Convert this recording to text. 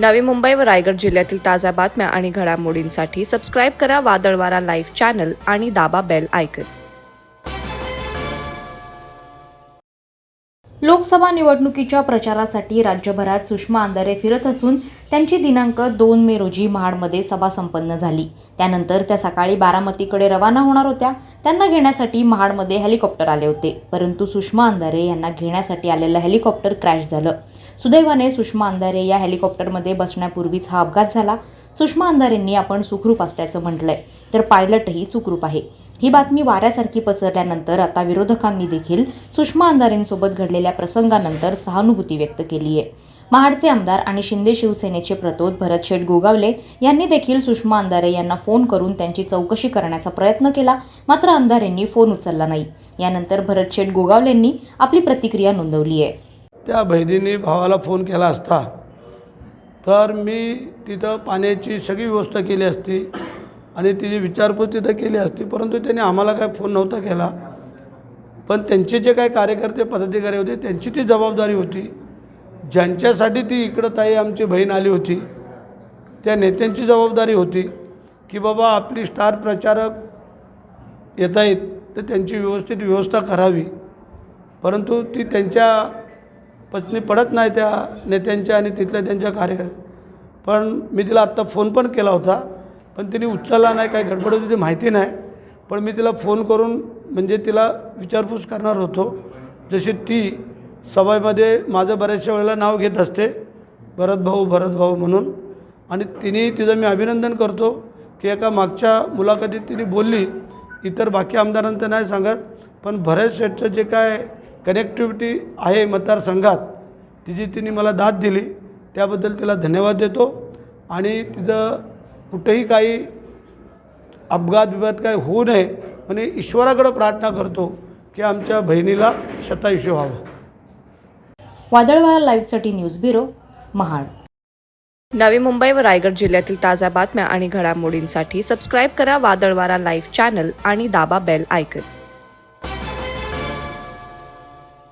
नवी मुंबई व रायगड जिल्ह्यातील ताज्या बातम्या आणि घडामोडींसाठी सबस्क्राईब करा वादळवारा लाईव्ह चॅनल आणि दाबा बेल आयकॉन। लोकसभा निवडणुकीच्या प्रचारासाठी राज्यभरात सुषमा अंधारे फिरत असून त्यांची दिनांक 2 मे रोजी महाडमध्ये सभा संपन्न झाली। त्यानंतर त्या सकाळी बारामतीकडे रवाना होणार होत्या। त्यांना घेण्यासाठी महाडमध्ये हेलिकॉप्टर आले होते, परंतु सुषमा अंधारे यांना घेण्यासाठी आलेलं हेलिकॉप्टर क्रॅश झालं। सुदैवाने सुषमा अंधारे या हेलिकॉप्टरमध्ये बसण्यापूर्वीच हा अपघात झाला। सुषमा अंधारेंनी आपण सुखरूप असल्याचं म्हटलंय, तर पायलटही सुखरूप आहे। ही बातमी वाऱ्यासारखी पसरल्यानंतर आता विरोधकांनी देखील सुषमा अंधारेंसोबत घडलेल्या प्रसंगानंतर सहानुभूती व्यक्त केली आहे। महाडचे आमदार आणि शिंदे शिवसेनेचे प्रतोद भरत शेठ गोगावले यांनी देखील सुषमा अंधारे यांना फोन करून त्यांची चौकशी करण्याचा प्रयत्न केला, मात्र अंधारेंनी फोन उचलला नाही। यानंतर भरत शेठ गोगावलेंनी आपली प्रतिक्रिया नोंदवली आहे। त्या बहिणीने भावाला फोन केला असता तर मी तिथं पाण्याची सगळी व्यवस्था केली असती आणि तिची विचारपूस तिथं केली असती, परंतु त्यांनी आम्हाला काय फोन नव्हता केला। पण त्यांचे जे काही कार्यकर्ते पदाधिकारी होते त्यांची ती जबाबदारी होती, ज्यांच्यासाठी ती इकडं ताई आमची बहीण आली होती त्या नेत्यांची जबाबदारी होती की बाबा आपली स्टार प्रचारक येत आहेत तर त्यांची व्यवस्थित व्यवस्था करावी, परंतु ती त्यांच्या पत्नी पडत नाही त्या नेत्यांच्या आणि तिथल्या त्यांच्या कार्यकर्त्या। पण मी तिला आत्ता फोन पण केला होता, पण तिने उचलला नाही, काय गडबड होती ती माहिती नाही। पण मी तिला फोन करून म्हणजे तिला विचारपूस करणार होतो, जशी ती सभेमध्ये माझं बऱ्याचशा वेळेला नाव घेत असते भरत भाऊ म्हणून, आणि तिचं मी अभिनंदन करतो की एका मागच्या मुलाखतीत तिने बोलली, इतर बाकी आमदारांचं नाही सांगत, पण भरत शेठचं जे काय कनेक्टिव्हिटी आहे मतदारसंघात तिची तिने मला दाद दिली, त्याबद्दल तिला धन्यवाद देतो। आणि तिचं कुठेही काही अपघात काय होऊ नये आणि ईश्वराकडे प्रार्थना करतो की आमच्या बहिणीला शतायुष्य व्हावं। वादळवारा लाईव्हसाठी न्यूज ब्युरो, महाड। नवी मुंबई व रायगड जिल्ह्यातील ताज्या बातम्या आणि घडामोडींसाठी सबस्क्राईब करा वादळवारा लाईव्ह चॅनल आणि दाबा बेल आयकॉन।